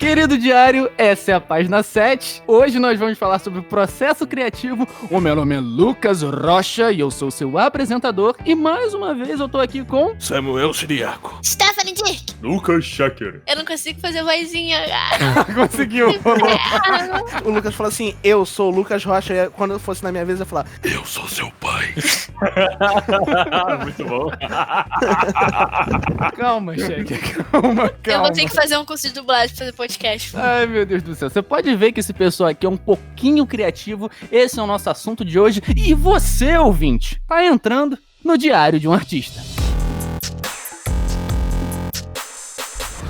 Querido diário, essa é a página 7. Hoje nós vamos falar sobre o processo criativo. O meu nome é Lucas Rocha e eu sou seu apresentador. E mais uma vez eu tô aqui com... Samuel Siriaco, Stephanie Dirk. Lucas Shaker. Eu não consigo fazer vozinha. Conseguiu. O Lucas falou assim, eu sou o Lucas Rocha, e quando eu fosse na minha vez eu ia falar, Eu sou seu pai. Muito bom. Calma, Cheque. Calma. Eu vou ter que fazer um curso de dublagem pra fazer podcast. Ai, meu Deus do céu. Você pode ver que esse pessoal aqui é um pouquinho criativo. Esse é o nosso assunto de hoje. E você, ouvinte, tá entrando no Diário de um Artista.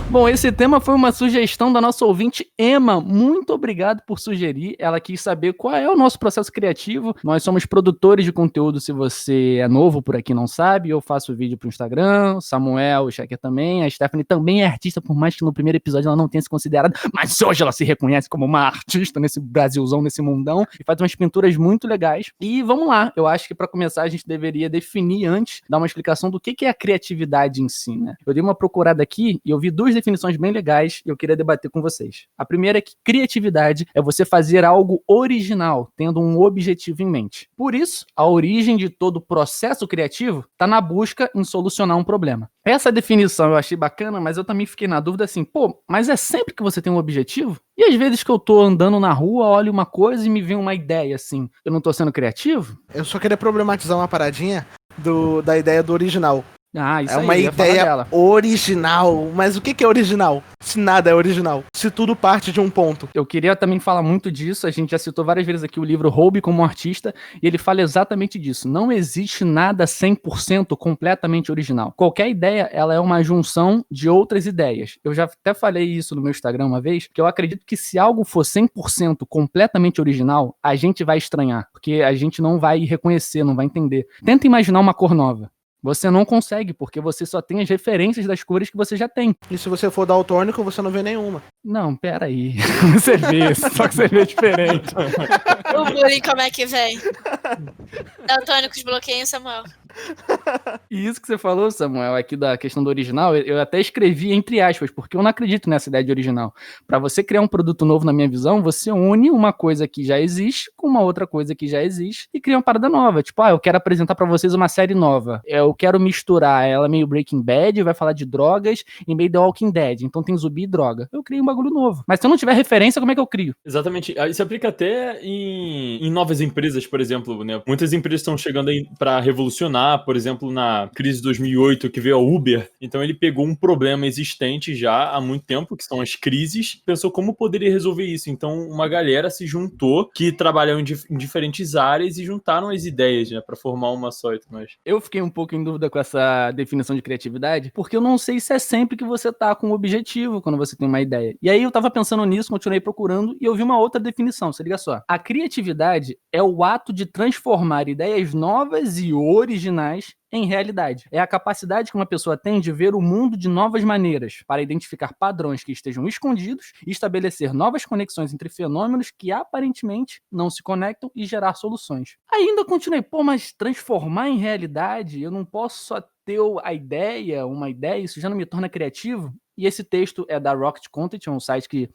Bom, esse tema foi uma sugestão da nossa ouvinte Emma. Muito obrigado por sugerir. Ela quis saber qual é o nosso processo criativo. Nós somos produtores de conteúdo, se você é novo por aqui e não sabe. Eu faço vídeo pro Instagram, o Samuel, o Shaker também. A Stephanie também é artista, por mais que no primeiro episódio ela não tenha se considerado. Mas hoje ela se reconhece como uma artista nesse Brasilzão, nesse mundão. E faz umas pinturas muito legais. E vamos lá, eu acho que para começar a gente deveria definir antes, dar uma explicação do que é a criatividade em si, né? Eu dei uma procurada aqui e eu vi duas definições bem legais e eu queria debater com vocês. A primeira é que criatividade é você fazer algo original, tendo um objetivo em mente. Por isso, a origem de todo processo criativo está na busca em solucionar um problema. Essa definição eu achei bacana, mas eu também fiquei na dúvida assim, mas é sempre que você tem um objetivo? E às vezes que eu tô andando na rua, olho uma coisa e me vem uma ideia assim, eu não tô sendo criativo? eu só queria problematizar uma paradinha da ideia do original. Ah, isso É aí, uma eu ia falar ideia dela. original, mas o que é original? Se nada é original, se tudo parte de um ponto. Eu queria também falar muito disso, a gente já citou várias vezes aqui o livro Roube como Artista, e ele fala exatamente disso. Não existe nada 100% completamente original. Qualquer ideia, ela é uma junção de outras ideias. Eu já até falei isso no meu Instagram uma vez, que eu acredito que se algo for 100% completamente original, a gente vai estranhar, porque a gente não vai reconhecer, não vai entender. Tenta imaginar uma cor nova. Você não consegue, porque você só tem as referências das cores que você já tem. E se você for daltônico, você não vê nenhuma. Não, peraí. Você vê, só que você vê diferente. O bullying, como é que vem? Daltônicos bloqueiam, Samuel. E isso que você falou, Samuel, aqui da questão do original, eu até escrevi entre aspas, porque eu não acredito nessa ideia de original. Para você criar um produto novo, na minha visão, você une uma coisa que já existe com uma outra coisa que já existe e cria uma parada nova. Tipo, eu quero apresentar para vocês uma série nova. Eu quero misturar ela meio Breaking Bad, vai falar de drogas, e meio The Walking Dead. Então tem zumbi e droga. Eu crio um bagulho novo. Mas se eu não tiver referência, como é que eu crio? Exatamente. Isso aplica até em novas empresas, por exemplo, né? Muitas empresas estão chegando aí para revolucionar, por exemplo, na crise de 2008 que veio a Uber. Então ele pegou um problema existente já há muito tempo, que são as crises, pensou como poderia resolver isso. Então uma galera se juntou, que trabalham em diferentes áreas e juntaram as ideias, né, para formar uma só e tudo mais. Eu fiquei um pouco em dúvida com essa definição de criatividade, porque eu não sei se é sempre que você tá com um objetivo quando você tem uma ideia. E aí eu tava pensando nisso, continuei procurando e eu vi uma outra definição, se liga só. A criatividade é o ato de transformar ideias novas e originais em realidade. É a capacidade que uma pessoa tem de ver o mundo de novas maneiras, para identificar padrões que estejam escondidos e estabelecer novas conexões entre fenômenos que aparentemente não se conectam e gerar soluções. Ainda continuei, mas transformar em realidade, eu não posso só ter uma ideia, isso já não me torna criativo? E esse texto é da Rocket Content, um site que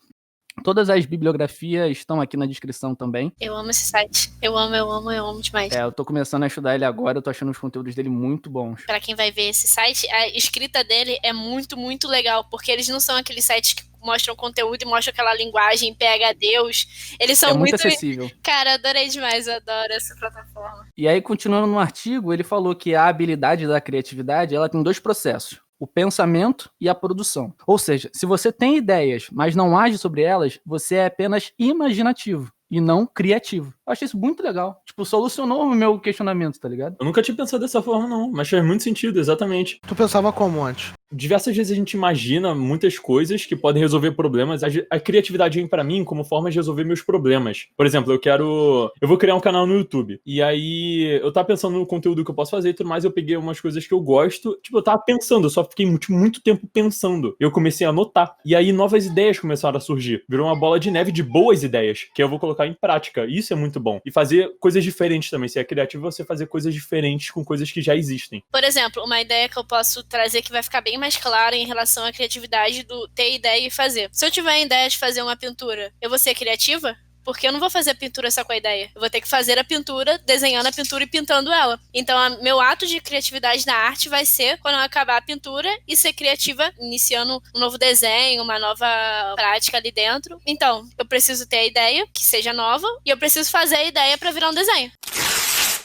todas as bibliografias estão aqui na descrição também. Eu amo esse site. Eu amo demais. Eu tô começando a estudar ele agora, eu tô achando os conteúdos dele muito bons. Pra quem vai ver esse site, a escrita dele é muito, muito legal, porque eles não são aqueles sites que mostram conteúdo e mostram aquela linguagem PHDeus. Eles são muito acessível. Cara, adorei demais, eu adoro essa plataforma. E aí, continuando no artigo, ele falou que a habilidade da criatividade, ela tem dois processos. O pensamento e a produção. Ou seja, se você tem ideias, mas não age sobre elas, você é apenas imaginativo e não criativo. Eu achei isso muito legal. Tipo, solucionou o meu questionamento, tá ligado? Eu nunca tinha pensado dessa forma, não, mas faz muito sentido, exatamente. Tu pensava como antes? Diversas vezes a gente imagina muitas coisas que podem resolver problemas. A criatividade vem pra mim como forma de resolver meus problemas. Por exemplo, eu vou criar um canal no YouTube. E aí, eu tava pensando no conteúdo que eu posso fazer e tudo mais, eu peguei umas coisas que eu gosto. Tipo, eu tava pensando, eu só fiquei muito tempo pensando. Eu comecei a anotar. E aí, novas ideias começaram a surgir. Virou uma bola de neve de boas ideias, que eu vou colocar colocar em prática. Isso é muito bom. E fazer coisas diferentes também. Se é criativo, você fazer coisas diferentes com coisas que já existem. Por exemplo, uma ideia que eu posso trazer que vai ficar bem mais clara em relação à criatividade do ter ideia e fazer. Se eu tiver a ideia de fazer uma pintura, eu vou ser criativa? Porque eu não vou fazer a pintura só com a ideia. Eu vou ter que fazer a pintura, desenhando a pintura e pintando ela. Então, meu ato de criatividade na arte vai ser quando eu acabar a pintura e ser criativa, iniciando um novo desenho, uma nova prática ali dentro. Então, eu preciso ter a ideia, que seja nova, e eu preciso fazer a ideia para virar um desenho.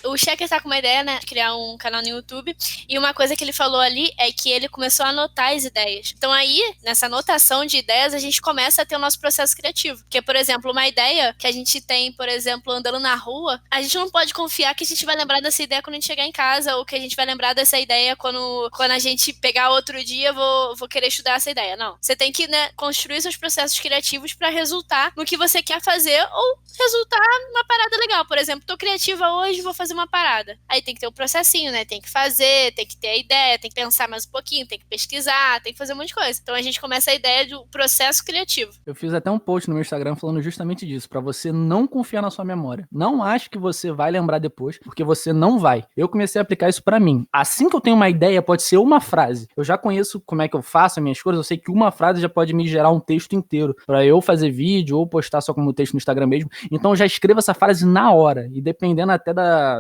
O Checker tá com uma ideia, né, de criar um canal no YouTube, e uma coisa que ele falou ali é que ele começou a anotar as ideias. Então aí, nessa anotação de ideias, a gente começa a ter o nosso processo criativo. Porque, por exemplo, uma ideia que a gente tem, por exemplo, andando na rua, a gente não pode confiar que a gente vai lembrar dessa ideia quando a gente chegar em casa, ou que a gente vai lembrar dessa ideia quando a gente pegar outro dia, vou querer estudar essa ideia. Não. Você tem que, né, construir seus processos criativos para resultar no que você quer fazer, ou resultar numa parada legal. Por exemplo, tô criativa hoje, vou fazer uma parada. Aí tem que ter um processinho, né? Tem que fazer, tem que ter a ideia, tem que pensar mais um pouquinho, tem que pesquisar, tem que fazer um monte de coisa. Então a gente começa a ideia do processo criativo. Eu fiz até um post no meu Instagram falando justamente disso, pra você não confiar na sua memória. Não ache que você vai lembrar depois, porque você não vai. Eu comecei a aplicar isso pra mim. Assim que eu tenho uma ideia, pode ser uma frase. Eu já conheço como é que eu faço as minhas coisas, eu sei que uma frase já pode me gerar um texto inteiro, pra eu fazer vídeo ou postar só como texto no Instagram mesmo. Então eu já escrevo essa frase na hora, e dependendo até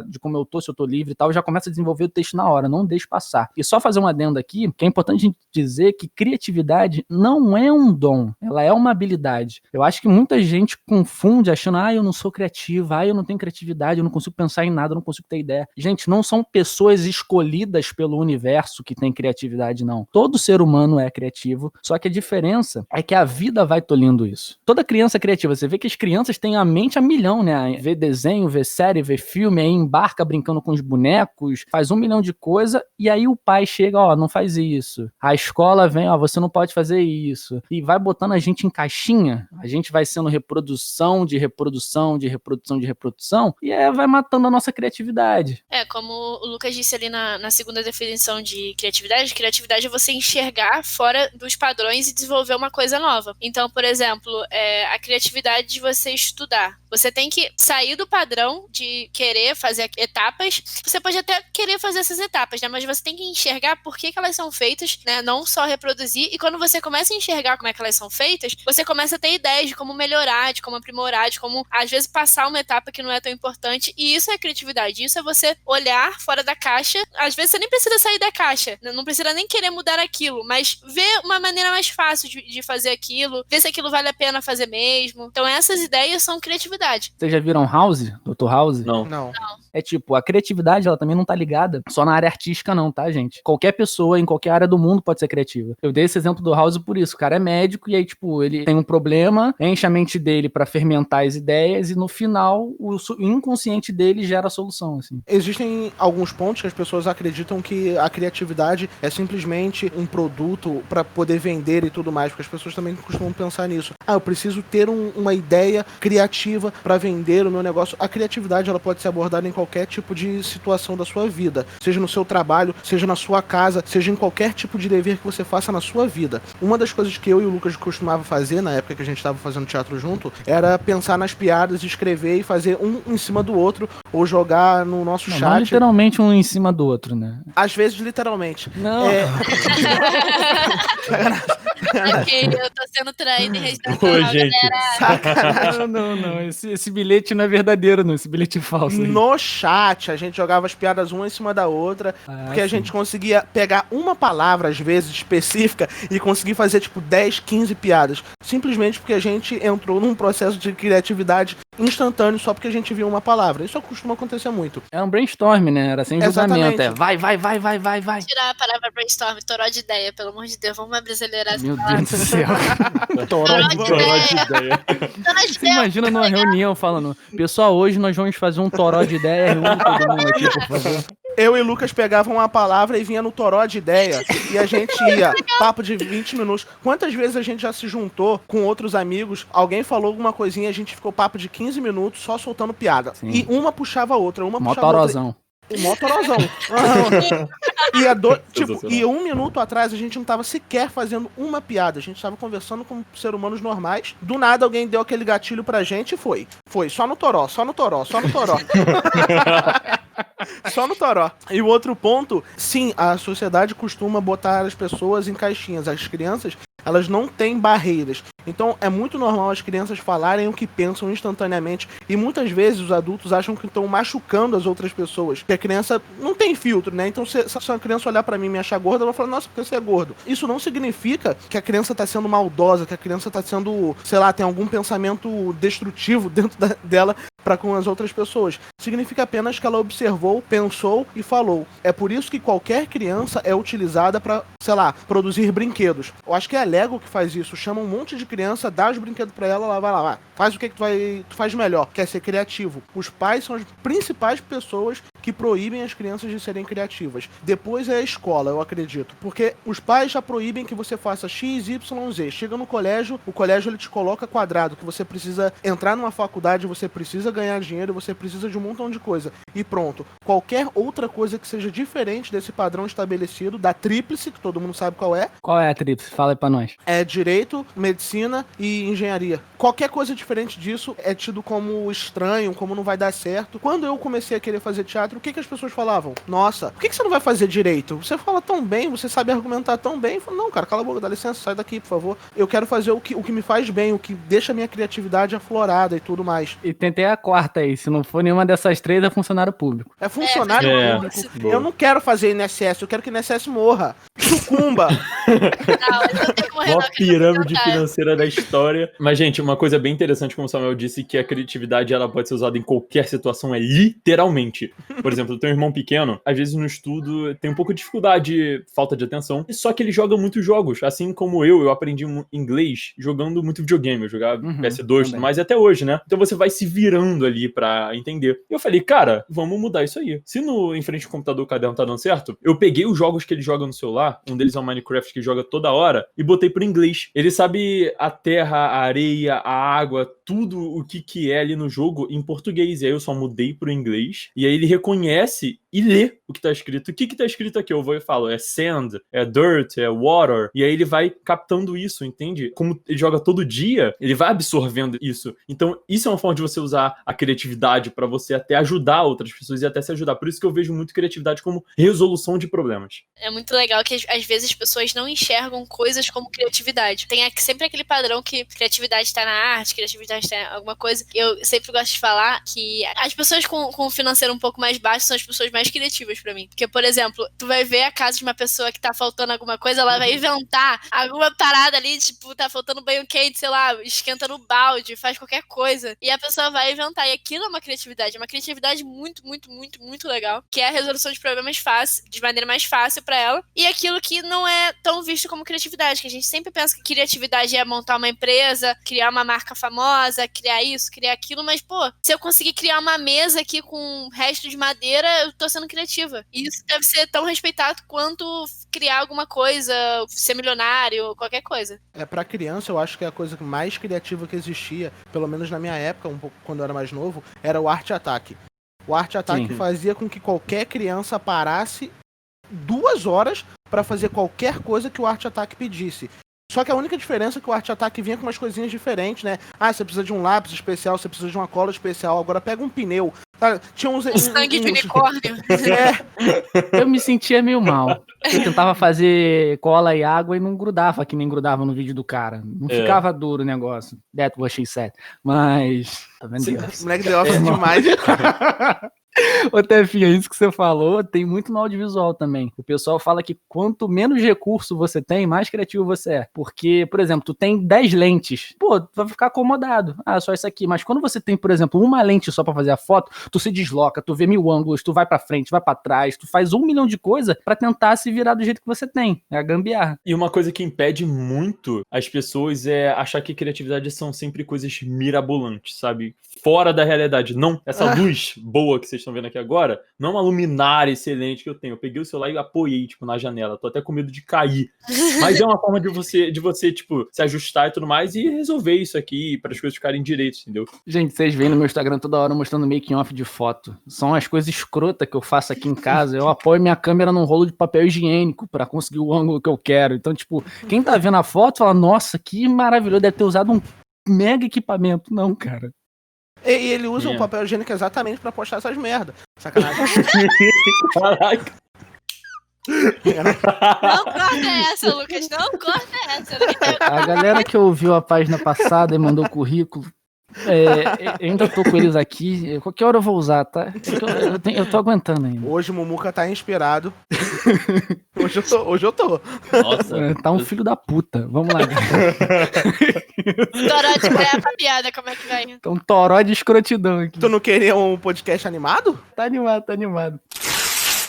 de como eu tô, se eu tô livre e tal, eu já começo a desenvolver o texto na hora, não deixe passar. E só fazer um adendo aqui, que é importante a gente dizer que criatividade não é um dom, ela é uma habilidade. Eu acho que muita gente confunde achando, eu não sou criativa, eu não tenho criatividade, eu não consigo pensar em nada, eu não consigo ter ideia. Gente, não são pessoas escolhidas pelo universo que têm criatividade, não. Todo ser humano é criativo, só que a diferença é que a vida vai tolhindo isso. Toda criança é criativa, você vê que as crianças têm a mente a milhão, né? Vê desenho, vê série, vê filme, aí embarca brincando com os bonecos, faz 1 milhão de coisa, e aí o pai chega, não faz isso. A escola vem, você não pode fazer isso. E vai botando a gente em caixinha, a gente vai sendo reprodução de reprodução, de reprodução, de reprodução, e aí vai matando a nossa criatividade. Como o Lucas disse ali na segunda definição de criatividade é você enxergar fora dos padrões e desenvolver uma coisa nova. Então, por exemplo, a criatividade de você estudar. Você tem que sair do padrão de querer fazer etapas. Você pode até querer fazer essas etapas, né? Mas você tem que enxergar por que elas são feitas, né? Não só reproduzir. E quando você começa a enxergar como é que elas são feitas, você começa a ter ideias de como melhorar, de como aprimorar, de como, às vezes, passar uma etapa que não é tão importante. E isso é criatividade. Isso é você olhar fora da caixa. Às vezes, você nem precisa sair da caixa. Não precisa nem querer mudar aquilo. Mas ver uma maneira mais fácil de fazer aquilo. Ver se aquilo vale a pena fazer mesmo. Então, essas ideias são criatividade. Vocês já viram House? Dr. House? Não. É tipo, a criatividade, ela também não tá ligada só na área artística não, tá, gente? Qualquer pessoa, em qualquer área do mundo pode ser criativa. Eu dei esse exemplo do House por isso. O cara é médico e aí, tipo, ele tem um problema, enche a mente dele pra fermentar as ideias e no final, o inconsciente dele gera a solução, assim. Existem alguns pontos que as pessoas acreditam que a criatividade é simplesmente um produto pra poder vender e tudo mais, porque as pessoas também costumam pensar nisso. Eu preciso ter uma ideia criativa pra vender o meu negócio. A criatividade, ela pode ser abordada em qualquer tipo de situação da sua vida, seja no seu trabalho, seja na sua casa, seja em qualquer tipo de dever que você faça na sua vida. Uma das coisas que eu e o Lucas costumava fazer na época que a gente estava fazendo teatro junto, era pensar nas piadas, escrever e fazer um em cima do outro, ou jogar no nosso chat. Não literalmente um em cima do outro, né? Às vezes, literalmente. Não. Ok, eu tô sendo traída e resgatando Ô, a gente. galera. Não. Esse bilhete não é verdadeiro, não. Esse bilhete é falso. No chat, a gente jogava as piadas uma em cima da outra, porque a gente conseguia pegar uma palavra, às vezes, específica, e conseguir fazer, tipo, 10, 15 piadas. Simplesmente porque a gente entrou num processo de criatividade instantâneo só porque a gente viu uma palavra. Isso costuma acontecer muito. É um brainstorm, né? Era sem julgamento. Exatamente. Vai. Tirar a palavra brainstorm, toró de ideia, pelo amor de Deus, vamos brasileirar essa Meu palavra. Deus do céu. Toró de Toró de ideia. ideia. Toró de Você ideia. imagina numa reunião falando, pessoal, hoje nós vamos fazer um toró de ideia, reúne todo mundo aqui, por favor. Eu e Lucas pegavam uma palavra e vinha no toró de ideia, e a gente ia, papo de 20 minutos. Quantas vezes a gente já se juntou com outros amigos, alguém falou alguma coisinha, a gente ficou papo de 15 minutos só soltando piada. Sim. E uma puxava a outra, uma Mó puxava a outra. torozão. O motorozão. E 1 minuto atrás a gente não tava sequer fazendo uma piada. A gente tava conversando com seres humanos normais. Do nada alguém deu aquele gatilho pra gente e foi. Foi, só no toró, só no toró, só no toró. Só no toró. E o outro ponto, sim, a sociedade costuma botar as pessoas em caixinhas. As crianças, elas não têm barreiras. Então é muito normal as crianças falarem o que pensam instantaneamente. E muitas vezes os adultos acham que estão machucando as outras pessoas. Porque a criança não tem filtro, né? Então se uma criança olhar pra mim e me achar gorda, ela vai falar, nossa, porque você é gordo. Isso não significa que a criança tá sendo maldosa, que a criança tá sendo, sei lá, tem algum pensamento destrutivo dentro dela para com as outras pessoas. Significa apenas que ela observou, pensou e falou. É por isso que qualquer criança é utilizada para, sei lá, produzir brinquedos. Eu acho que é a Lego que faz isso. Chama um monte de criança, dá os brinquedos para ela vai lá. Faz o que tu faz melhor, quer ser criativo. Os pais são as principais pessoas que proíbem as crianças de serem criativas. Depois é a escola, eu acredito. Porque os pais já proíbem que você faça X, Y, Z. Chega no colégio, o colégio ele te coloca quadrado, que você precisa entrar numa faculdade, você precisa ganhar dinheiro, você precisa de um montão de coisa. E pronto. Qualquer outra coisa que seja diferente desse padrão estabelecido, da tríplice, que todo mundo sabe qual é. Qual é a tríplice? Fala aí pra nós. É direito, medicina e engenharia. Qualquer coisa diferente disso é tido como estranho, como não vai dar certo. Quando eu comecei a querer fazer teatro, o que as pessoas falavam? Nossa, por que você não vai fazer direito? Você fala tão bem, você sabe argumentar tão bem. Eu falo, não, cara, cala a boca, dá licença, sai daqui, por favor. Eu quero fazer o que me faz bem, o que deixa a minha criatividade aflorada e tudo mais. E tentei a quarta aí. Se não for nenhuma dessas três, é funcionário público. É funcionário público. Eu não quero fazer INSS, eu quero que o INSS morra. Sucumba. Uma pirâmide financeira da história. Mas, gente, uma coisa bem interessante, como o Samuel disse, que a criatividade ela pode ser usada em qualquer situação, é literalmente. Por exemplo, eu tenho um irmão pequeno, às vezes no estudo tem um pouco de dificuldade, falta de atenção, só que ele joga muitos jogos. Assim como eu aprendi inglês jogando muito videogame. Eu jogava PS2 e tudo mais, e até hoje, né? Então você vai se virando ali pra entender. E eu falei, cara, vamos mudar isso aí. Se em frente ao computador o caderno tá dando certo, eu peguei os jogos que ele joga no celular, um deles é o Minecraft que joga toda hora, e botei pro inglês. Ele sabe a terra, a areia, a água, tudo o que é ali no jogo em português. E aí eu só mudei pro inglês, e aí ele reconhece e lê o que tá escrito. O que tá escrito aqui? Eu vou e falo, é sand, é dirt, é water, e aí ele vai captando isso, entende? Como ele joga todo dia, ele vai absorvendo isso. Então, isso é uma forma de você usar a criatividade pra você até ajudar outras pessoas e até se ajudar. Por isso que eu vejo muito criatividade como resolução de problemas. É muito legal que às vezes as pessoas não enxergam coisas como criatividade. Tem sempre aquele padrão que criatividade tá na arte, criatividade tá em alguma coisa. Eu sempre gosto de falar que as pessoas com o financeiro um pouco mais baixo são as pessoas mais criativas pra mim. Porque, por exemplo, tu vai ver a casa de uma pessoa que tá faltando alguma coisa, ela vai inventar alguma parada ali, tipo, tá faltando banho quente, sei lá, esquenta no balde, faz qualquer coisa. E a pessoa vai inventar. E aquilo é uma criatividade muito, muito, muito, muito legal, que é a resolução de problemas fácil, de maneira mais fácil pra ela. E aquilo que não é tão visto como criatividade, que a gente sempre pensa que criatividade é montar uma empresa, criar uma marca famosa, criar isso, criar aquilo, mas, pô, se eu conseguir criar uma mesa aqui com resto de madeira, eu tô sendo criativa. E isso deve ser tão respeitado quanto criar alguma coisa, ser milionário, qualquer coisa. Pra criança, eu acho que a coisa mais criativa que existia, pelo menos na minha época, um pouco quando eu era mais novo, era o Arte Ataque. O Arte Ataque fazia com que qualquer criança parasse 2 horas pra fazer qualquer coisa que o Arte Ataque pedisse. Só que a única diferença é que o Arte Ataque vinha com umas coisinhas diferentes, né? Ah, você precisa de um lápis especial, você precisa de uma cola especial, agora pega um pneu. Tá? Tinha uns... Sangue de unicórnio. Eu me sentia meio mal. Eu tentava fazer cola e água e não grudava, que nem grudava no vídeo do cara. Não ficava duro o negócio. That was she said. Mas... Tá vendo? Moleque de Office demais. Ô, Tefinha, isso que você falou tem muito no audiovisual também. O pessoal fala que quanto menos recurso você tem, mais criativo você é. Porque, por exemplo, tu tem 10 lentes. Pô, tu vai ficar acomodado. Ah, só isso aqui. Mas quando você tem, por exemplo, uma lente só pra fazer a foto, tu se desloca, tu vê 1000 ângulos, tu vai pra frente, vai pra trás, tu faz 1 milhão de coisas pra tentar se virar do jeito que você tem. É a gambiarra. E uma coisa que impede muito as pessoas é achar que criatividade são sempre coisas mirabolantes, sabe? Fora da realidade. Não, essa luz boa que vocês estão vendo aqui agora, não é uma luminária excelente que eu tenho. Eu peguei o celular e apoiei, tipo, na janela. Tô até com medo de cair. Mas é uma forma de você, tipo, se ajustar e tudo mais e resolver isso aqui para as coisas ficarem direitas, entendeu? Gente, vocês veem no meu Instagram toda hora mostrando making off de foto. São as coisas escrotas que eu faço aqui em casa. Eu apoio minha câmera num rolo de papel higiênico pra conseguir o ângulo que eu quero. Então, tipo, quem tá vendo a foto fala, nossa, que maravilhoso, deve ter usado um mega equipamento. Não, cara. E ele usa o papel higiênico exatamente pra postar essas merda. Sacanagem. Caraca. Não corta essa, Lucas. Não corta essa. A galera que ouviu a página passada e mandou currículo, eu ainda tô com eles aqui. Qualquer hora eu vou usar, tá? Eu tô aguentando ainda. Hoje o Mumuca tá inspirado. Hoje eu tô. Nossa. Tá um filho da puta. Vamos lá, galera. Toró de praia pra piada, como é que vai? Tá um toró de escrotidão aqui. Tu não queria um podcast animado? Tá animado, tá animado.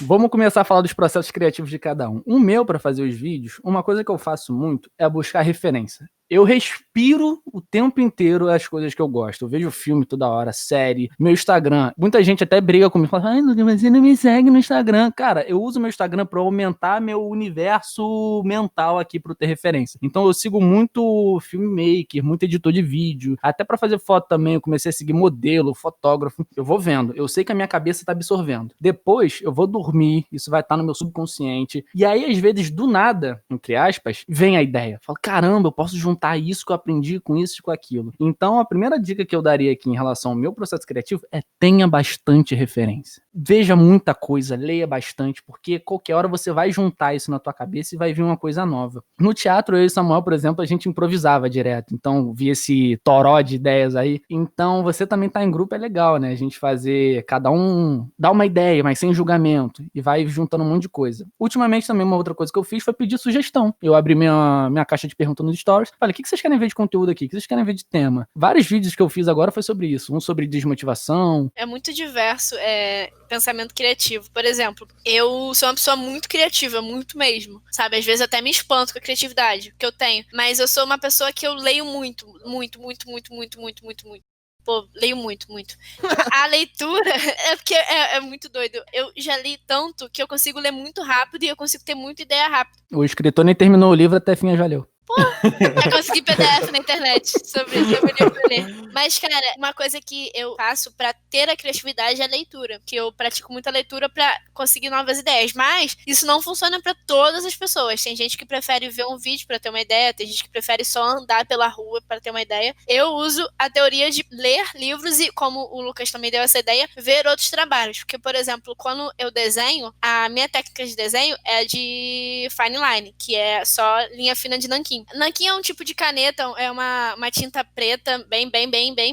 Vamos começar a falar dos processos criativos de cada um. O meu, para fazer os vídeos, uma coisa que eu faço muito é buscar referência. Eu respiro o tempo inteiro as coisas que eu gosto. Eu vejo filme toda hora, série, meu Instagram. Muita gente até briga comigo, fala, ai, Lucas, mas você não me segue no Instagram. Cara, eu uso meu Instagram para aumentar meu universo mental aqui para ter referência. Então eu sigo muito filmmaker, muito editor de vídeo. Até para fazer foto também, eu comecei a seguir modelo, fotógrafo. Eu vou vendo. Eu sei que a minha cabeça tá absorvendo. Depois, eu vou dormir, isso vai estar no meu subconsciente. E aí, às vezes, do nada, entre aspas, vem a ideia. Eu falo, caramba, eu posso juntar isso que eu aprendi com isso e com aquilo. Então, a primeira dica que eu daria aqui em relação ao meu processo criativo é tenha bastante referência. Veja muita coisa, leia bastante, porque qualquer hora você vai juntar isso na tua cabeça e vai vir uma coisa nova. No teatro, eu e Samuel, por exemplo, a gente improvisava direto. Então, vi esse toró de ideias aí. Então, você também tá em grupo, é legal, né? A gente fazer, cada um dá uma ideia, mas sem julgamento, e vai juntando um monte de coisa. Ultimamente, também, uma outra coisa que eu fiz foi pedir sugestão. Eu abri minha caixa de perguntas nos stories. Falei, o que vocês querem ver de conteúdo aqui? O que vocês querem ver de tema? Vários vídeos que eu fiz agora foi sobre isso. Um sobre desmotivação. É muito diverso, pensamento criativo. Por exemplo, eu sou uma pessoa muito criativa, muito mesmo. Sabe, às vezes até me espanto com a criatividade que eu tenho. Mas eu sou uma pessoa que eu leio muito. Pô, leio muito. A leitura é porque é muito doido. Eu já li tanto que eu consigo ler muito rápido e eu consigo ter muita ideia rápido. O escritor nem terminou o livro, até fim já leu. Já consegui PDF na internet sobre livro pra ler. Mas, cara, uma coisa que eu faço pra ter a criatividade é a leitura. Que eu pratico muita leitura pra conseguir novas ideias. Mas isso não funciona pra todas as pessoas. Tem gente que prefere ver um vídeo pra ter uma ideia. Tem gente que prefere só andar pela rua pra ter uma ideia. Eu uso a teoria de ler livros e, como o Lucas também deu essa ideia, ver outros trabalhos. Porque, por exemplo, quando eu desenho, a minha técnica de desenho é de fine line, que é só linha fina de nanquim. Nanquim é um tipo de caneta, é uma tinta preta, bem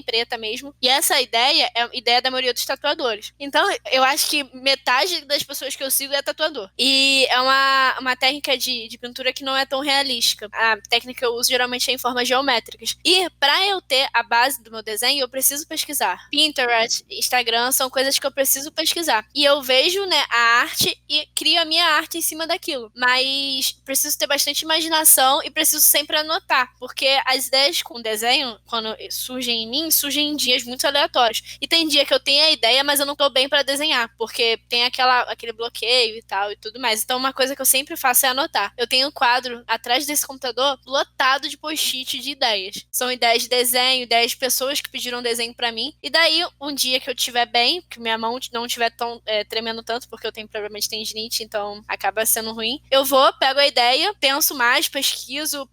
preta mesmo. E essa ideia é a ideia da maioria dos tatuadores. Então, eu acho que metade das pessoas que eu sigo é tatuador. E é uma técnica de pintura que não é tão realística. A técnica que eu uso geralmente é em formas geométricas. E pra eu ter a base do meu desenho, eu preciso pesquisar. Pinterest, Instagram, são coisas que eu preciso pesquisar. E eu vejo, né, a arte e crio a minha arte em cima daquilo. Mas preciso ter bastante imaginação e preciso sempre anotar, porque as ideias com desenho, quando surgem em mim, surgem em dias muito aleatórios. E tem dia que eu tenho a ideia, mas eu não tô bem pra desenhar, porque tem aquele bloqueio e tal e tudo mais. Então uma coisa que eu sempre faço é anotar. Eu tenho um quadro atrás desse computador lotado de post-it de ideias. São ideias de desenho, ideias de pessoas que pediram desenho pra mim. E daí, um dia que eu estiver bem, que minha mão não estiver tão tremendo tanto, porque eu tenho provavelmente tendinite, então acaba sendo ruim, eu pego a ideia, penso mais, pesquiso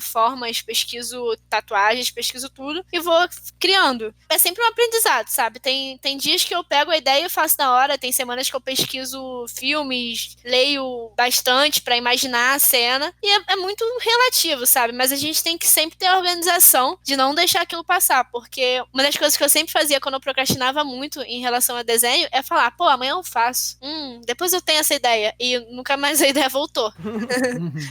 formas, pesquiso tatuagens, pesquiso tudo e vou criando. É sempre um aprendizado, sabe? Tem dias que eu pego a ideia e faço na hora, tem semanas que eu pesquiso filmes, leio bastante pra imaginar a cena e é muito relativo, sabe? Mas a gente tem que sempre ter a organização de não deixar aquilo passar, porque uma das coisas que eu sempre fazia quando eu procrastinava muito em relação a desenho é falar, pô, amanhã eu faço. Depois eu tenho essa ideia e nunca mais a ideia voltou.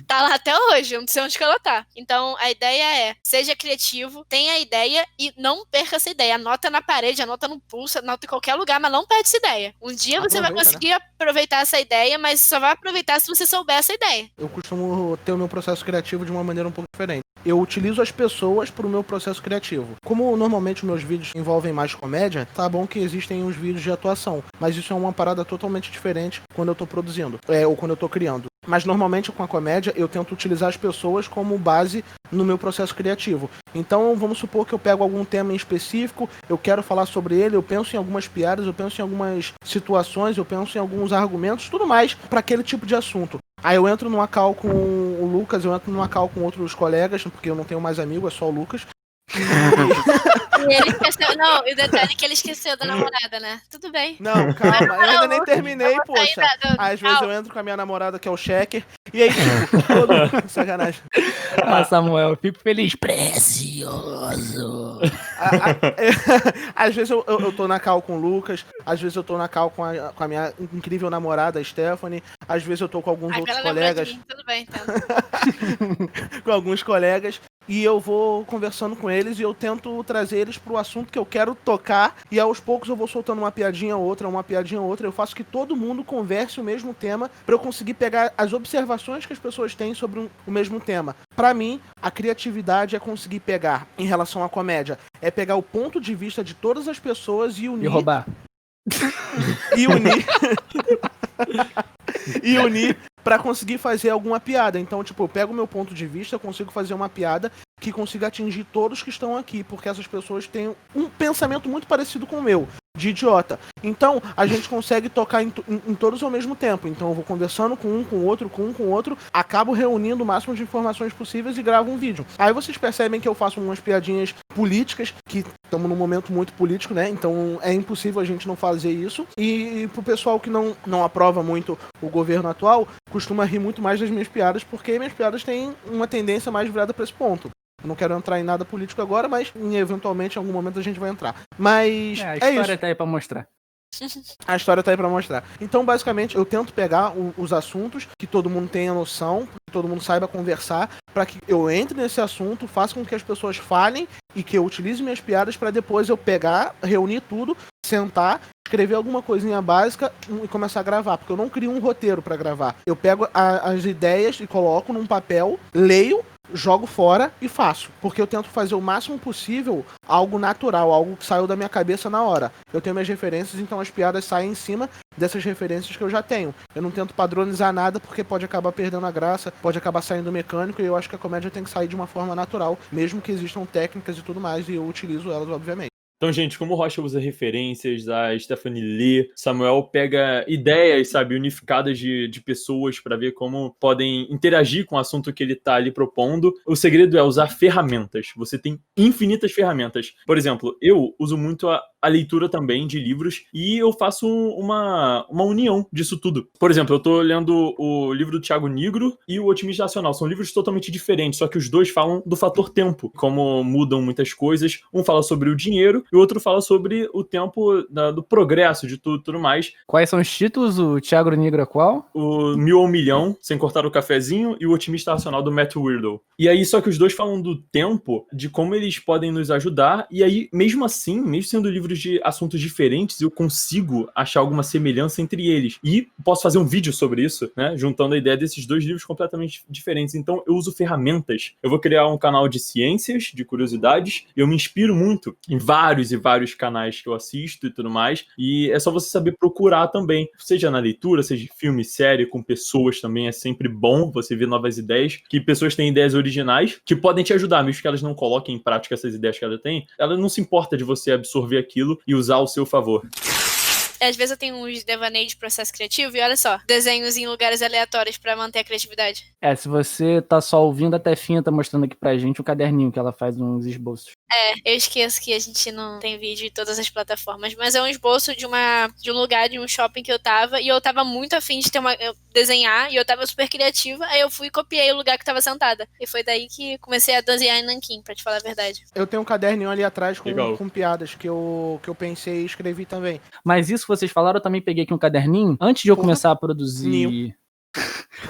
Tá lá até hoje, eu não sei onde que ela tá. executar. Então, a ideia é, seja criativo, tenha a ideia e não perca essa ideia. Anota na parede, anota no pulso, anota em qualquer lugar, mas não perde essa ideia. Um dia você vai conseguir aproveitar essa ideia, mas só vai aproveitar se você souber essa ideia. Eu costumo ter o meu processo criativo de uma maneira um pouco diferente. Eu utilizo as pessoas para o meu processo criativo. Como normalmente meus vídeos envolvem mais comédia, tá bom que existem os vídeos de atuação, mas isso é uma parada totalmente diferente quando eu tô produzindo, ou quando eu tô criando. Mas normalmente com a comédia eu tento utilizar as pessoas como base no meu processo criativo. Então vamos supor que eu pego algum tema em específico, eu quero falar sobre ele, eu penso em algumas piadas, eu penso em algumas situações, eu penso em alguns argumentos, tudo mais para aquele tipo de assunto. Aí eu entro numa call com o Lucas, eu entro numa call com outros colegas, porque eu não tenho mais amigo, é só o Lucas. E ele esqueceu. Não, e o detalhe é que ele esqueceu da namorada, né? Tudo bem. Não, calma, eu ainda nem terminei, poxa. Às vezes eu entro com a minha namorada, que é o Checker, e aí, tipo, todo... sacanagem. Ah, Samuel, eu fico feliz. Precioso. Às vezes eu tô na call com o Lucas, às vezes eu tô na call com a minha incrível namorada, a Stephanie, às vezes eu tô com alguns outros colegas. Tudo bem, então. Com alguns colegas, e eu vou conversando com eles e eu tento trazer eles pro assunto que eu quero tocar, e aos poucos eu vou soltando uma piadinha ou outra, eu faço que todo mundo converse o mesmo tema pra eu conseguir pegar as observações que as pessoas têm sobre o mesmo tema. Pra mim, a criatividade é conseguir pegar, em relação à comédia, é pegar o ponto de vista de todas as pessoas e unir... E roubar. E unir pra conseguir fazer alguma piada. Então, tipo, eu pego o meu ponto de vista, eu consigo fazer uma piada que consiga atingir todos que estão aqui, porque essas pessoas têm um pensamento muito parecido com o meu, de idiota. Então, a gente consegue tocar em todos ao mesmo tempo. Então, eu vou conversando com um, com o outro, acabo reunindo o máximo de informações possíveis e gravo um vídeo. Aí vocês percebem que eu faço umas piadinhas políticas, que estamos num momento muito político, né? Então, é impossível a gente não fazer isso. E pro pessoal que não aprova muito o governo atual, costuma rir muito mais das minhas piadas, porque minhas piadas têm uma tendência mais virada para esse ponto. Eu não quero entrar em nada político agora, mas eventualmente em algum momento a gente vai entrar. Mas a história tá aí pra mostrar. A história tá aí pra mostrar. Então, basicamente, eu tento pegar os assuntos que todo mundo tenha noção, que todo mundo saiba conversar, para que eu entre nesse assunto, faça com que as pessoas falem e que eu utilize minhas piadas para depois eu pegar, reunir tudo, sentar, escrever alguma coisinha básica e começar a gravar, porque eu não crio um roteiro para gravar. Eu pego as ideias e coloco num papel, leio, jogo fora e faço, porque eu tento fazer o máximo possível algo natural, algo que saiu da minha cabeça na hora. Eu tenho minhas referências, então as piadas saem em cima dessas referências que eu já tenho. Eu não tento padronizar nada, porque pode acabar perdendo a graça, pode acabar saindo mecânico, e eu acho que a comédia tem que sair de uma forma natural, mesmo que existam técnicas e tudo mais, e eu utilizo elas, obviamente. Então, gente, como o Rocha usa referências, a Stephanie lê, Samuel pega ideias, sabe, unificadas de pessoas para ver como podem interagir com o assunto que ele tá ali propondo. O segredo é usar ferramentas. Você tem infinitas ferramentas. Por exemplo, eu uso muito a leitura também de livros e eu faço uma união disso tudo. Por exemplo, eu tô lendo o livro do Thiago Nigro e o Otimista Racional. São livros totalmente diferentes, só que os dois falam do fator tempo, como mudam muitas coisas. Um fala sobre o dinheiro e o outro fala sobre o tempo do progresso, de tudo mais. Quais são os títulos? O Thiago Nigro é qual? O 1000 ao Milhão, Sem Cortar o Cafezinho, e o Otimista Racional do Matt Weirdo. E aí, só que os dois falam do tempo, de como eles podem nos ajudar, e aí, mesmo assim, mesmo sendo livros de assuntos diferentes, eu consigo achar alguma semelhança entre eles. E posso fazer um vídeo sobre isso, né? Juntando a ideia desses dois livros completamente diferentes. Então, eu uso ferramentas. Eu vou criar um canal de ciências, de curiosidades, e eu me inspiro muito em vários e vários canais que eu assisto e tudo mais, e é só você saber procurar também, seja na leitura, seja filme, série, com pessoas também, é sempre bom você ver novas ideias, que pessoas têm ideias originais, que podem te ajudar, mesmo que elas não coloquem em prática essas ideias que ela tem, ela não se importa de você absorver aquilo e usar ao seu favor. Às vezes eu tenho uns devaneios de processo criativo e olha só, desenhos em lugares aleatórios pra manter a criatividade. Se você tá só ouvindo, a Tefinha tá mostrando aqui pra gente um caderninho que ela faz uns esboços. Eu esqueço que a gente não tem vídeo em todas as plataformas, mas é um esboço de um lugar, de um shopping que eu tava, e eu tava muito afim de desenhar, e eu tava super criativa, aí eu fui e copiei o lugar que tava sentada. E foi daí que comecei a desenhar em nanquim, pra te falar a verdade. Eu tenho um caderninho ali atrás com piadas que eu pensei e escrevi também. Mas isso que vocês falaram, eu também peguei aqui um caderninho. Antes de eu começar a produzir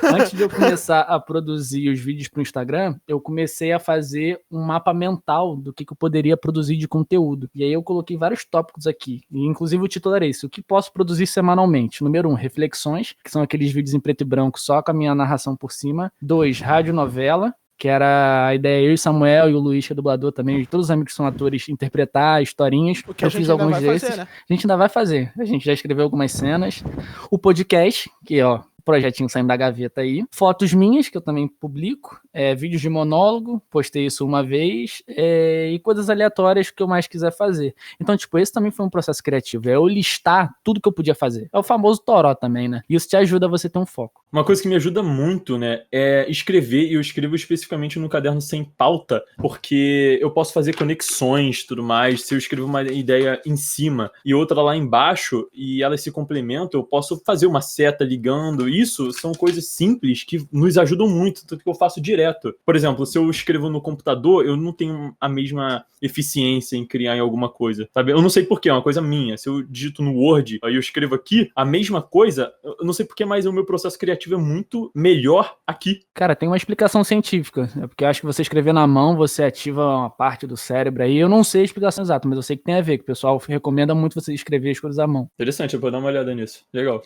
Antes de eu começar a produzir os vídeos pro Instagram, eu comecei a fazer um mapa mental do que eu poderia produzir de conteúdo. E aí eu coloquei vários tópicos aqui. E inclusive o título era esse: o que posso produzir semanalmente? Número 1, reflexões, que são aqueles vídeos em preto e branco só com a minha narração por cima. 2, radionovela, que era a ideia eu e Samuel e o Luiz, que é dublador também, todos os amigos que são atores, interpretar historinhas. O que eu a gente fiz ainda alguns vai desses. fazer, né? A gente ainda vai fazer. A gente já escreveu algumas cenas. O podcast, que projetinho saindo da gaveta aí. Fotos minhas, que eu também publico. Vídeos de monólogo, postei isso uma vez. E coisas aleatórias que eu mais quiser fazer. Então, tipo, esse também foi um processo criativo. É eu listar tudo que eu podia fazer. É o famoso toró também, né? Isso te ajuda a você ter um foco. Uma coisa que me ajuda muito, né, é escrever, e eu escrevo especificamente no caderno sem pauta, porque eu posso fazer conexões e tudo mais. Se eu escrevo uma ideia em cima e outra lá embaixo, e elas se complementam, eu posso fazer uma seta ligando. Isso são coisas simples que nos ajudam muito, tanto que eu faço direto. Por exemplo, se eu escrevo no computador, eu não tenho a mesma eficiência em criar em alguma coisa, sabe? Eu não sei porquê, é uma coisa minha. Se eu digito no Word, aí eu escrevo aqui, a mesma coisa, eu não sei porquê, mas o meu processo criativo é muito melhor aqui. Cara, tem uma explicação científica. É porque eu acho que você escrever na mão, você ativa uma parte do cérebro aí. Eu não sei a explicação exata, mas eu sei que tem a ver, que o pessoal recomenda muito você escrever as coisas à mão. Interessante, eu vou dar uma olhada nisso. Legal.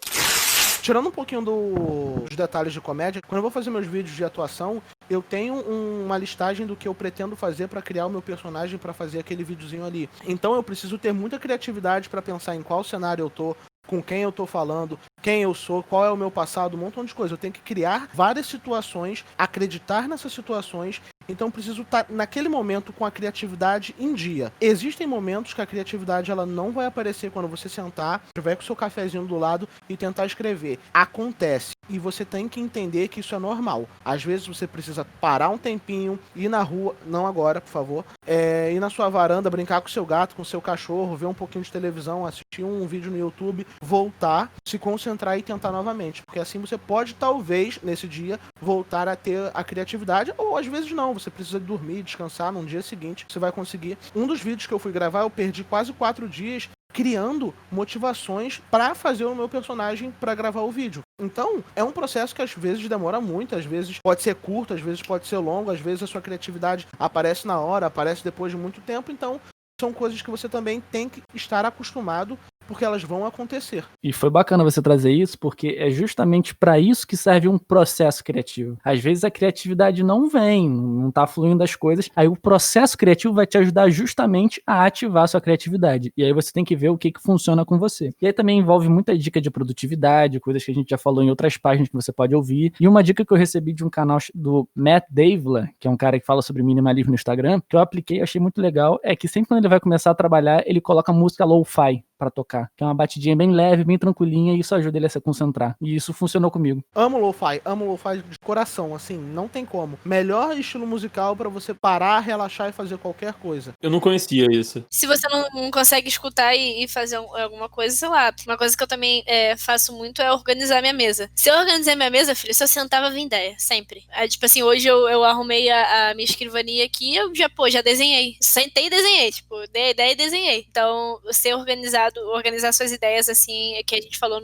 Tirando um pouquinho dos detalhes de comédia, quando eu vou fazer meus vídeos de atuação, eu tenho uma listagem do que eu pretendo fazer pra criar o meu personagem pra fazer aquele videozinho ali. Então eu preciso ter muita criatividade pra pensar em qual cenário eu tô, com quem eu tô falando, quem eu sou, qual é o meu passado, um montão de coisa. Eu tenho que criar várias situações, acreditar nessas situações. Então eu preciso estar naquele momento com a criatividade em dia. Existem momentos que a criatividade ela não vai aparecer quando você sentar, tiver com o seu cafezinho do lado e tentar escrever. Acontece. E você tem que entender que isso é normal. Às vezes você precisa parar um tempinho, ir na rua, não agora, por favor, ir na sua varanda, brincar com o seu gato, com o seu cachorro, ver um pouquinho de televisão, assistir um vídeo no YouTube, voltar, se concentrar e tentar novamente. Porque assim você pode, talvez, nesse dia, voltar a ter a criatividade, ou às vezes não. Você precisa dormir, descansar, no dia seguinte você vai conseguir. Um dos vídeos que eu fui gravar, eu perdi quase 4 dias criando motivações para fazer o meu personagem para gravar o vídeo. Então, é um processo que às vezes demora muito, às vezes pode ser curto, às vezes pode ser longo, às vezes a sua criatividade aparece na hora, aparece depois de muito tempo, então são coisas que você também tem que estar acostumado, porque elas vão acontecer. E foi bacana você trazer isso, porque é justamente para isso que serve um processo criativo. Às vezes a criatividade não vem, não tá fluindo as coisas, aí o processo criativo vai te ajudar justamente a ativar a sua criatividade. E aí você tem que ver o que funciona com você. E aí também envolve muita dica de produtividade, coisas que a gente já falou em outras páginas que você pode ouvir. E uma dica que eu recebi de um canal do Matt Davila, que é um cara que fala sobre minimalismo no Instagram, que eu apliquei e achei muito legal, é que sempre quando ele vai começar a trabalhar, ele coloca música lo-fi pra tocar, que é uma batidinha bem leve, bem tranquilinha, e isso ajuda ele a se concentrar. E isso funcionou comigo. Amo lo-fi de coração, assim, não tem como. Melhor estilo musical pra você parar, relaxar e fazer qualquer coisa. Eu não conhecia isso. Se você não consegue escutar e fazer alguma coisa, sei lá. Uma coisa que eu também faço muito é organizar minha mesa. Se eu organizar minha mesa, filho, se eu sentava, vir ideia, sempre. Tipo assim, hoje eu arrumei a minha escrivania aqui, eu já desenhei. Sentei e desenhei, tipo, dei a ideia e desenhei. Então, ser organizar suas ideias, assim, que a gente falou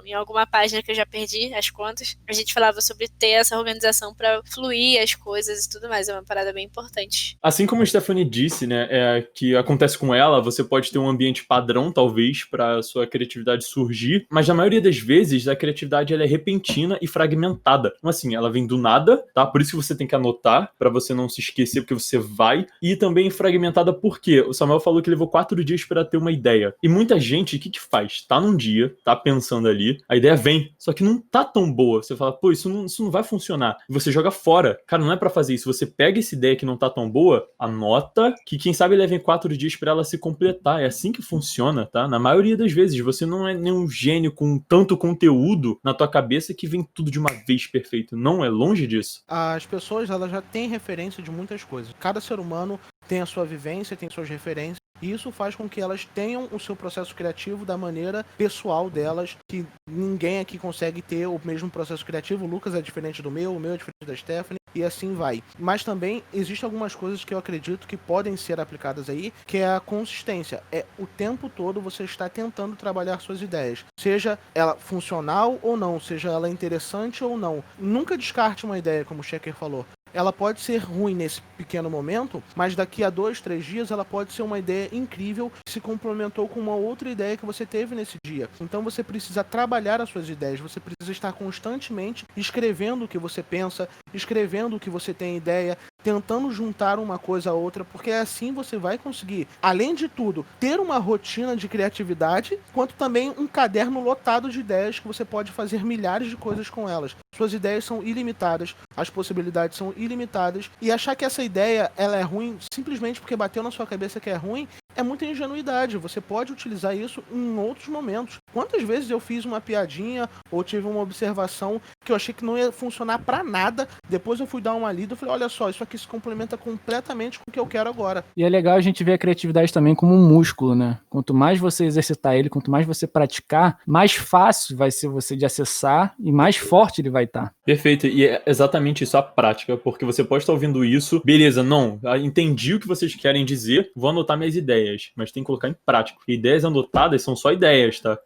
em alguma página que eu já perdi as contas, a gente falava sobre ter essa organização pra fluir as coisas e tudo mais, é uma parada bem importante. Assim como a Stephanie disse, né, que acontece com ela, você pode ter um ambiente padrão, talvez, pra sua criatividade surgir, mas na maioria das vezes a criatividade ela é repentina e fragmentada. Então assim, ela vem do nada, tá? Por isso que você tem que anotar, pra você não se esquecer, porque você vai, e também fragmentada porque o Samuel falou que levou 4 dias pra ter uma ideia, e muita gente, o que faz? Tá num dia, tá pensando ali, a ideia vem, só que não tá tão boa. Você fala, pô, isso não vai funcionar. E você joga fora. Cara, não é pra fazer isso. Você pega essa ideia que não tá tão boa, anota, que quem sabe levem 4 dias pra ela se completar. É assim que funciona, tá? Na maioria das vezes, você não é nenhum gênio com tanto conteúdo na tua cabeça que vem tudo de uma vez perfeito. Não é longe disso. As pessoas, elas já têm referência de muitas coisas. Cada ser humano tem a sua vivência, tem suas referências. E isso faz com que elas tenham o seu processo criativo da maneira pessoal delas, que ninguém aqui consegue ter o mesmo processo criativo. O Lucas é diferente do meu, o meu é diferente da Stephanie. e assim vai. Mas também existem algumas coisas que eu acredito que podem ser aplicadas aí, que é a consistência. É o tempo todo você está tentando trabalhar suas ideias, seja ela funcional ou não, seja ela interessante ou não. Nunca descarte uma ideia, como o Checker falou. Ela pode ser ruim nesse pequeno momento, mas daqui a 2, 3 dias ela pode ser uma ideia incrível que se complementou com uma outra ideia que você teve nesse dia. Então você precisa trabalhar as suas ideias, você precisa estar constantemente escrevendo o que você pensa, escrevendo o que você tem ideia, tentando juntar uma coisa a outra, porque assim você vai conseguir, além de tudo, ter uma rotina de criatividade, quanto também um caderno lotado de ideias que você pode fazer milhares de coisas com elas. Suas ideias são ilimitadas, as possibilidades são ilimitadas, e achar que essa ideia ela é ruim simplesmente porque bateu na sua cabeça que é ruim, é muita ingenuidade. Você pode utilizar isso em outros momentos. Quantas vezes eu fiz uma piadinha ou tive uma observação que eu achei que não ia funcionar pra nada, depois eu fui dar uma lida e falei, olha só, isso aqui se complementa completamente com o que eu quero agora. E é legal a gente ver a criatividade também como um músculo, né? Quanto mais você exercitar ele, quanto mais você praticar, mais fácil vai ser você de acessar e mais forte ele vai estar. Perfeito, e é exatamente isso a prática, porque você pode estar ouvindo isso, beleza, não, entendi o que vocês querem dizer, vou anotar minhas ideias, mas tem que colocar em prática. Ideias anotadas são só ideias, tá?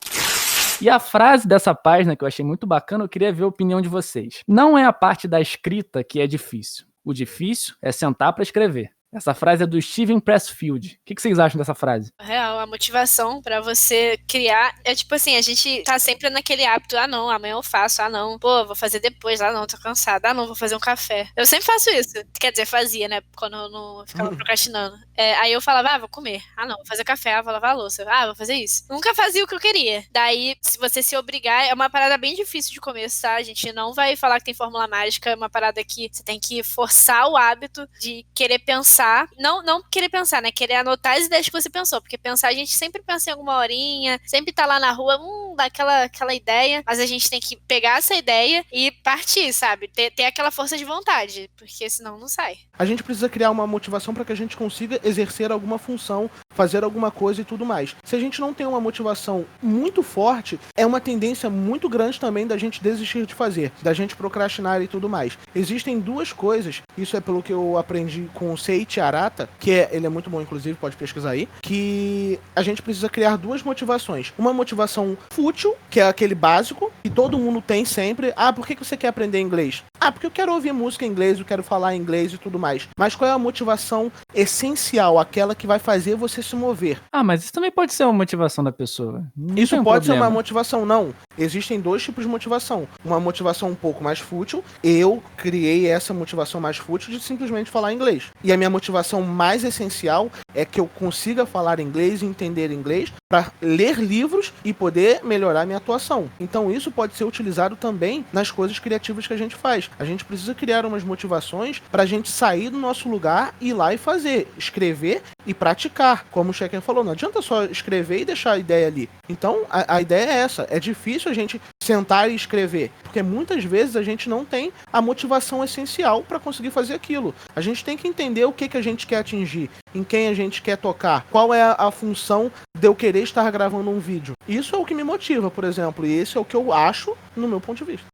E a frase dessa página que eu achei muito bacana, eu queria ver a opinião de vocês. Não é a parte da escrita que é difícil. O difícil é sentar para escrever. Essa frase é do Steven Pressfield. O que vocês acham dessa frase? Real, a motivação pra você criar é tipo assim, a gente tá sempre naquele hábito, ah não, amanhã eu faço, ah não, pô, vou fazer depois, ah não, tô cansada, ah não, vou fazer um café. Eu sempre faço isso, quer dizer, fazia, né, quando eu não ficava procrastinando. Aí eu falava, ah, vou comer, ah não, vou fazer café, ah, vou lavar a louça, ah, vou fazer isso. Nunca fazia o que eu queria. Daí, se você se obrigar, é uma parada bem difícil de começar, a gente não vai falar que tem fórmula mágica, é uma parada que você tem que forçar o hábito de querer pensar. Não querer pensar, né? Querer anotar as ideias que você pensou. Porque pensar, a gente sempre pensa em alguma horinha, sempre tá lá na rua, dá aquela ideia. Mas a gente tem que pegar essa ideia e partir, sabe? Ter aquela força de vontade. Porque senão não sai. A gente precisa criar uma motivação para que a gente consiga exercer alguma função, fazer alguma coisa e tudo mais. Se a gente não tem uma motivação muito forte, é uma tendência muito grande também da gente desistir de fazer, da gente procrastinar e tudo mais. Existem duas coisas, isso é pelo que eu aprendi com o Seiichi Arata, ele é muito bom, inclusive, pode pesquisar aí, que a gente precisa criar duas motivações. Uma motivação fútil, que é aquele básico, que todo mundo tem sempre. Ah, por que você quer aprender inglês? Ah, porque eu quero ouvir música em inglês, eu quero falar inglês e tudo mais. Mas qual é a motivação essencial, aquela que vai fazer você se mover? Ah, mas isso também pode ser uma motivação da pessoa. Isso pode ser uma motivação, não. Existem dois tipos de motivação. Uma motivação um pouco mais fútil. Eu criei essa motivação mais fútil de simplesmente falar inglês. E a minha motivação mais essencial é que eu consiga falar inglês e entender inglês para ler livros e poder melhorar minha atuação. Então isso pode ser utilizado também nas coisas criativas que a gente faz. A gente precisa criar umas motivações para a gente sair do nosso lugar, ir lá e fazer, escrever e praticar. Como o Checker falou, não adianta só escrever e deixar a ideia ali. Então a ideia é essa. É difícil a gente sentar e escrever, porque muitas vezes a gente não tem a motivação essencial para conseguir fazer aquilo. A gente tem que entender o que a gente quer atingir, em quem a gente quer tocar, qual é a função de eu querer estar gravando um vídeo. Isso é o que me motiva, por exemplo, e esse é o que eu acho no meu ponto de vista.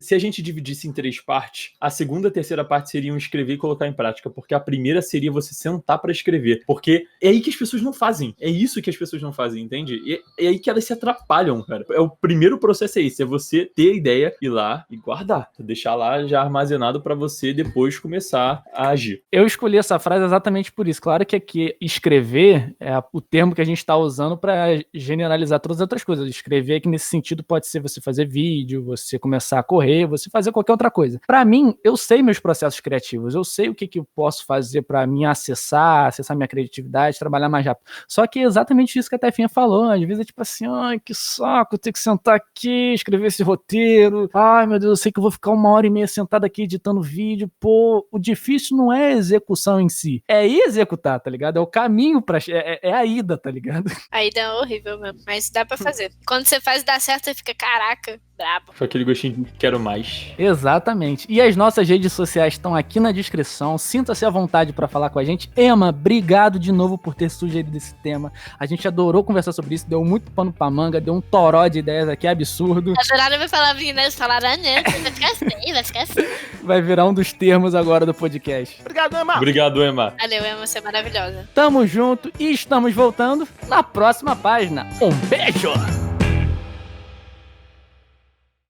Se a gente dividisse em 3 partes, a segunda e a terceira parte seriam escrever e colocar em prática, porque a primeira seria você sentar pra escrever, porque é aí que as pessoas não fazem, é isso que as pessoas não fazem, entende? E é aí que elas se atrapalham, cara. O primeiro processo é esse, é você ter a ideia, ir lá e guardar, deixar lá já armazenado pra você depois começar a agir. Eu escolhi essa frase exatamente por isso. Claro que aqui escrever é o termo que a gente está usando para generalizar todas as outras coisas. Escrever aqui nesse sentido pode ser você fazer vídeo, você começar a correr, você fazer qualquer outra coisa. Para mim, eu sei meus processos criativos, eu sei o que eu posso fazer para me acessar minha criatividade, trabalhar mais rápido. Só que é exatamente isso que a Tefinha falou. Às vezes é tipo assim, ai, que saco, ter que sentar aqui, escrever esse roteiro. Ai, meu Deus, eu sei que eu vou ficar 1h30 sentado aqui editando vídeo. Pô, o difícil não é a execução em si, é ir executar, tá ligado? É o caminho pra... É a ida, tá ligado? A ida é horrível mesmo, mas dá pra fazer. Quando você faz e dá certo, você fica, caraca, brabo. Foi aquele gostinho de quero mais. Exatamente. E as nossas redes sociais estão aqui na descrição. Sinta-se à vontade pra falar com a gente. Emma, obrigado de novo por ter sugerido esse tema. A gente adorou conversar sobre isso, deu muito pano pra manga, deu um toró de ideias aqui absurdo. Adoraram me falar, né? Falaram, né? Vai ficar assim. Vai virar um dos termos agora do podcast. Obrigado, Emma. Obrigado, Emma. Valeu, Emma, você é maravilhosa. Tamo junto e estamos voltando na próxima página. Um beijo!